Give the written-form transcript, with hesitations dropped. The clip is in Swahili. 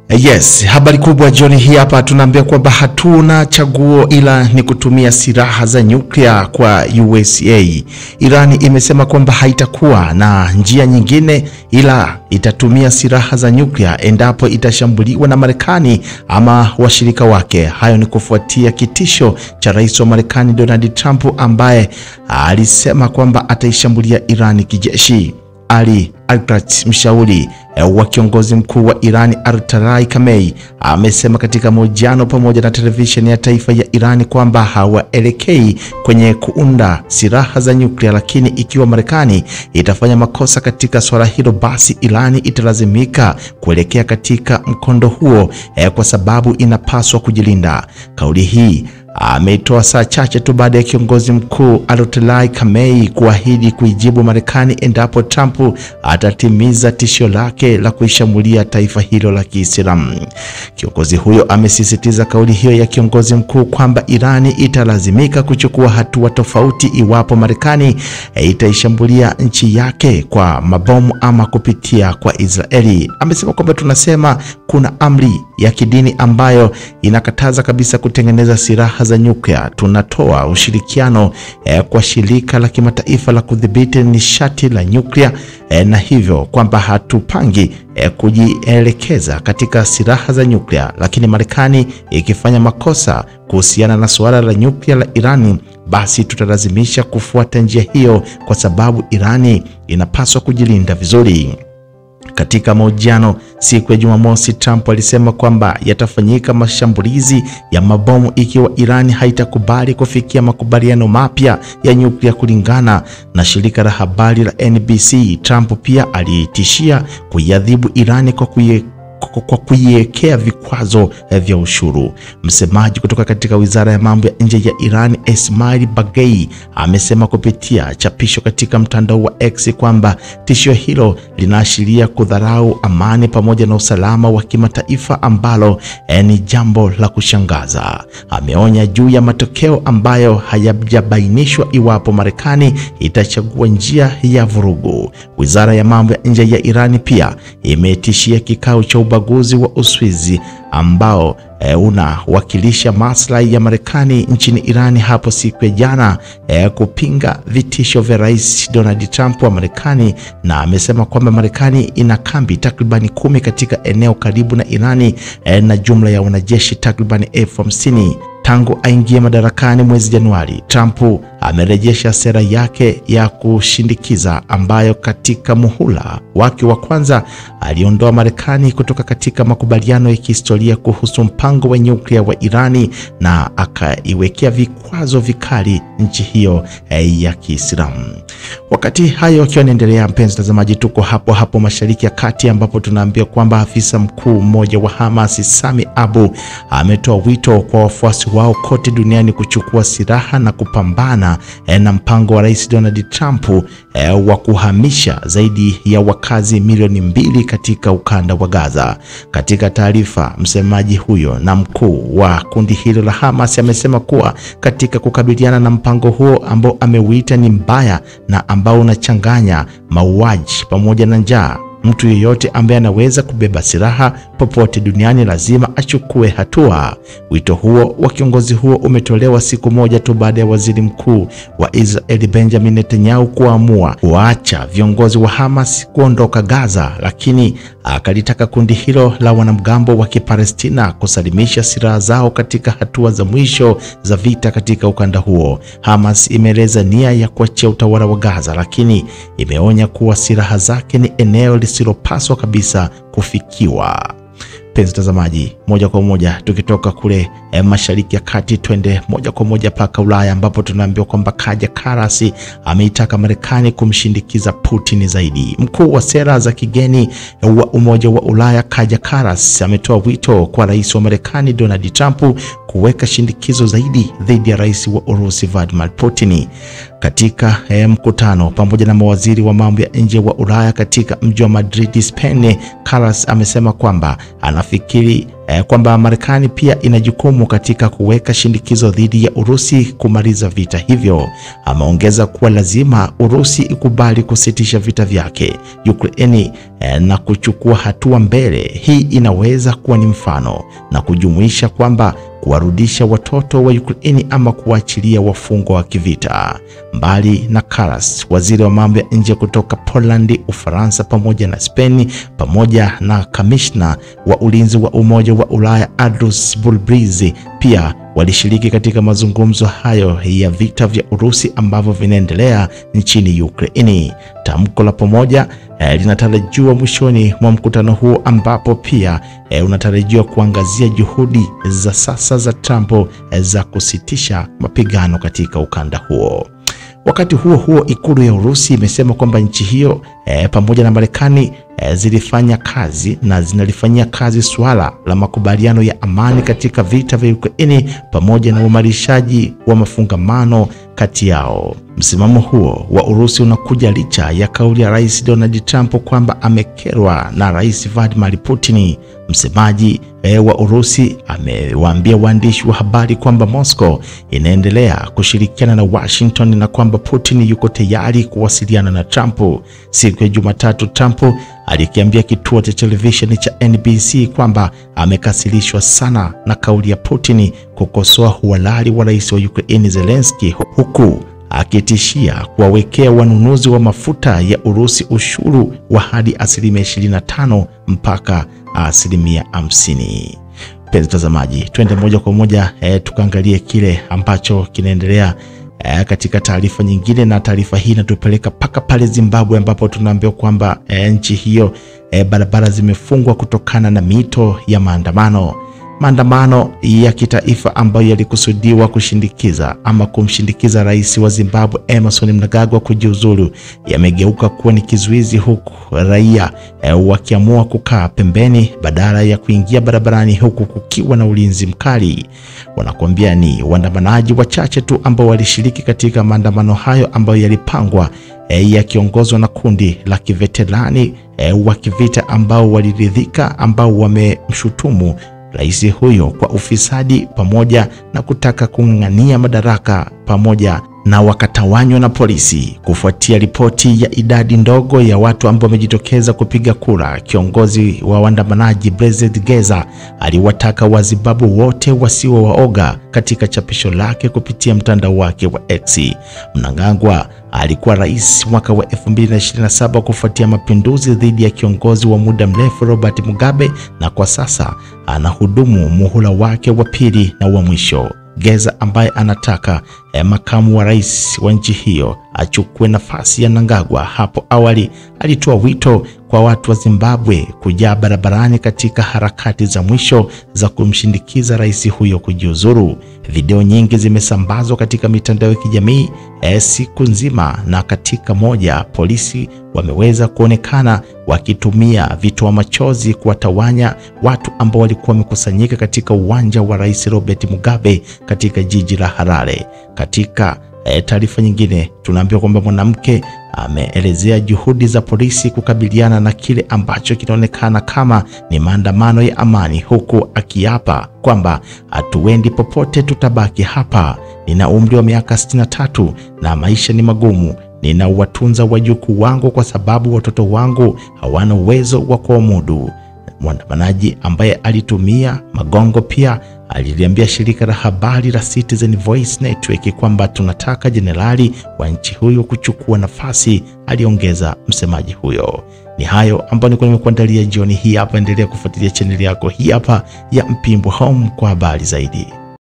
Yes, habari kubwa jioni hii hapa tunaambia kwamba hatuna chaguo ila ni kutumia silaha za nyuklia kwa USA. Irani imesema kwamba haitakuwa na njia nyingine ila itatumia silaha za nyuklia endapo itashambuliwa na Marekani ama washirika wake. Hayo ni kufuatia kitisho cha rais wa Marekani Donald Trump ambaye alisema kwamba ataishambulia Irani kijeshi. Ali Al-Ghat, mshauri wa kiongozi mkuu wa Irani Ayatollah Khamenei, amesema katika mahojiano pamoja na televisheni ya taifa ya Irani kwamba hawaelekei kwenye kuunda silaha za nyuklia, lakini ikiwa Marekani itafanya makosa katika swala hilo, basi Irani italazimika kuelekea katika mkondo huo kwa sababu inapaswa kujilinda. Kauli hii ameitoa saa chache tu baada ya kiongozi mkuu Ayatollah Khamenei kuahidi kuijibu Marekani endapo Trump atatimiza tishio lake la kuishambulia taifa hilo la Kiislamu. Kiongozi huyo amesisitiza kauli hiyo ya kiongozi mkuu kwamba Irani italazimika kuchukua hatua tofauti iwapo Marekani itaishambulia nchi yake kwa mabomu ama kupitia kwa Israeli. Amesema kwamba tunasema kuna amri ya kidini ambayo inakataza kabisa kutengeneza silaha za nyuklia. Tunatoa ushirikiano kwa shirika la kimataifa la kudhibiti nishati la nyuklia na hivyo kwamba hatupangi kujielekeza katika silaha za nyuklia, lakini Marekani ikifanya makosa kuhusiana na suala la nyuklia la Irani, basi tutalazimisha kufuata njia hiyo kwa sababu Irani inapaswa kujilinda vizuri. Katika mahojiano siku ya Jumamosi, Trump alisema kwamba yatafanyika mashambulizi ya mabomu ikiwa Irani haitakubali kufikia makubaliano mapya ya nyuklia kulingana na shirika la habari la NBC. Trump pia alitishia kuiadhibu Irani kwa kuiwekea vikwazo vya ushuru. Msemaji kutoka katika Wizara ya Mambo ya Nje ya Iran, Esmail Baghaei, amesema kupitia chapisho katika mtandao wa X kwamba tishio hilo linaashiria kudharau amani pamoja na usalama wa kimataifa ambalo ni jambo la kushangaza. Ameonya juu ya matokeo ambayo hayajabainishwa iwapo Marekani itachagua njia ya vurugu. Wizara ya Mambo ya Nje ya Iran pia imetishia kikao cha ubaguzi wa Uswizi ambao unawakilisha maslahi ya Marekani nchini Irani hapo siku ya jana kupinga vitisho vya Rais Donald Trump wa Marekani, na amesema kwamba Marekani ina kambi takribani 10 katika eneo karibu na Irani na jumla ya wanajeshi takribani 50,000. Tangu aingie madarakani mwezi Januari, Trump amerejesha sera yake ya kushindikiza ambayo katika muhula wake wa kwanza aliondoa Marekani kutoka katika makubaliano ya kihistoria kuhusu mpango wa nyuklia wa Irani na akaiwekea vikwazo vikali nchi hiyo ya Kiislamu. Wakati hayo yakiwa yanaendelea, mpenzi mtazamaji, tuko hapo Mashariki ya Kati ambapo tunaambia kwamba afisa mkuu mmoja wa Hamas, Sami Abu, ametoa wito kwa wafuasi wao kote duniani kuchukua silaha na kupambana na mpango wa Rais Donald Trump wa kuhamisha zaidi ya wakazi milioni 2 katika ukanda wa Gaza. Katika taarifa, msemaji huyo na mkuu wa kundi hilo la Hamas amesema kuwa katika kukabiliana na mpango huo ambao ameuita ni mbaya na ambao unachanganya mauaji pamoja na njaa, mtu yeyote ambaye anaweza kubeba silaha popote duniani lazima achukue hatua. Wito huo wa kiongozi huo umetolewa siku moja tu baada ya waziri mkuu wa Israeli Benjamin Netanyahu kuamua kuacha viongozi wa Hamas kuondoka Gaza, lakini akalitaka kundi hilo la wanamgambo wa Kipalestina kusalimisha silaha zao katika hatua za mwisho za vita katika ukanda huo. Hamas imeeleza nia ya kuachia utawala wa Gaza, lakini imeonya kuwa silaha zake ni eneo lisilopaswa kabisa kufikiwa. Mpenzi mtazamaji, moja kwa moja tukitoka kule Mashariki ya Kati twende moja kwa moja paka Ulaya ambapo tunaambiwa kwamba Kaja Kallas ameitaka Marekani kumshindikiza Putin zaidi. Mkuu wa sera za kigeni wa Umoja wa Ulaya Kaja Kallas ametoa wito kwa rais wa Marekani Donald Trump kuweka shindikizo zaidi dhidi ya rais wa Urusi Vladimir Putin. Katika mkutano pamoja na mawaziri wa mambo ya nje wa Ulaya katika mji wa Madrid, Spain, Kallas amesema kwamba anafikiri kwamba Marekani pia ina jukumu katika kuweka shinikizo dhidi ya Urusi kumaliza vita hivyo. Ameongeza kuwa lazima Urusi ikubali kusitisha vita vyake Ukraine na kuchukua hatua mbele. Hii inaweza kuwa ni mfano na kujumuisha kwamba kuwarudisha watoto wa Ukraine ama kuachilia wafungwa wa kivita. Mbali na Karas, waziri wa mambo ya nje kutoka Poland, Ufaransa pamoja na Spain, pamoja na kamishna wa ulinzi wa Umoja wa Ulaya Andrus Bulbrizi pia walishiriki katika mazungumzo hayo ya vita vya Urusi ambavyo vinaendelea nchini Ukraine. Tamko la pamoja linatarajiwa mwishoni mwa mkutano huo, ambapo pia unatarajiwa kuangazia juhudi za sasa za Trump za kusitisha mapigano katika ukanda huo. Wakati huo huo, ikulu ya Urusi imesema kwamba nchi hiyo pamoja na Marekani zilifanya kazi na zinalifanyia kazi suala la makubaliano ya amani katika vita vya Ukraine pamoja na uimarishaji wa mafungamano kati yao. Msimamo huo wa Urusi unakuja licha ya kauli ya Rais Donald Trump kwamba amekerwa na Rais Vladimir Putin. Msemaji wa Urusi amewaambia waandishi wa habari kwamba Moscow inaendelea kushirikiana na Washington na kwamba Putin yuko tayari kuwasiliana na Trump. Siku ya Jumatatu, Trump alikiambia kituo cha televisheni cha NBC kwamba amekasirishwa sana na kauli ya Putin kukosoa uhalali wa rais wa Ukraine Zelensky, huku akitishia kuwawekea wanunuzi wa mafuta ya Urusi ushuru wa hadi 25% mpaka 50%. Penzi mtazamaji, twende moja kwa moja tukaangalie kile ambacho kinaendelea katika taarifa nyingine, na taarifa hii inatupeleka paka pale Zimbabwe, ambapo tunaambiwa kwamba nchi hiyo barabara zimefungwa kutokana na mito ya maandamano ya kitaifa ambayo yalikusudiwa kushindikiza ama kumshindikiza rais wa Zimbabwe Emmerson Mnangagwa kujiuzulu yamegeuka kuwa ni kizuizi, huku raia wakiamua kukaa pembeni badala ya kuingia barabarani, huku kukiwa na ulinzi mkali. Wanakuambia ni waandamanaji wachache tu ambao walishiriki katika maandamano hayo ambayo yalipangwa yakiongozwa na kundi la kiveterani wa kivita ambao waliridhika, ambao wamemshutumu rais huyo kwa ufisadi pamoja na kutaka kung'ang'ania madaraka, pamoja na wakatawanywa na polisi. Kufuatia ripoti ya idadi ndogo ya watu ambao wamejitokeza kupiga kura, kiongozi wa waandamanaji Blaise Geza aliwataka Wazimbabwe wote wasiwe waoga katika chapisho lake kupitia mtandao wake wa X. Mnangagwa alikuwa rais mwaka wa 2027 kufuatia mapinduzi dhidi ya kiongozi wa muda mrefu Robert Mugabe, na kwa sasa anahudumu muhula wake wa pili na wa mwisho. Geza ambaye anataka makamu wa rais wa nchi hiyo achukue nafasi ya Mnangagwa, hapo awali alitoa wito kwa watu wa Zimbabwe kujaa barabarani katika harakati za mwisho za kumshindikiza rais huyo kujiuzuru. Video nyingi zimesambazwa katika mitandao ya kijamii siku nzima, na katika moja polisi wameweza kuonekana wakitumia vitoa machozi kuwatawanya watu ambao walikuwa wamekusanyika katika uwanja wa Rais Robert Mugabe katika jiji la Harare. Katika taarifa nyingine tunaambiwa kwamba mwanamke ameelezea juhudi za polisi kukabiliana na kile ambacho kinaonekana kama ni maandamano ya amani, huku akiapa kwamba hatuendi popote, tutabaki hapa. Nina umri wa miaka 63 na maisha ni magumu. Ninawatunza wajukuu wangu kwa sababu watoto wangu hawana uwezo wa kuamudu. Mwandamanaji ambaye alitumia magongo pia aliliambia shirika la habari la Citizen Voice Network kwamba tunataka jenerali wa nchi huyo kuchukua nafasi, aliongeza msemaji huyo. Ni hayo ambayo nilikuwa nimekuandalia jioni hii hapa. Endelea kufuatilia channel yako hii hapa ya Mpimbo Home kwa habari zaidi.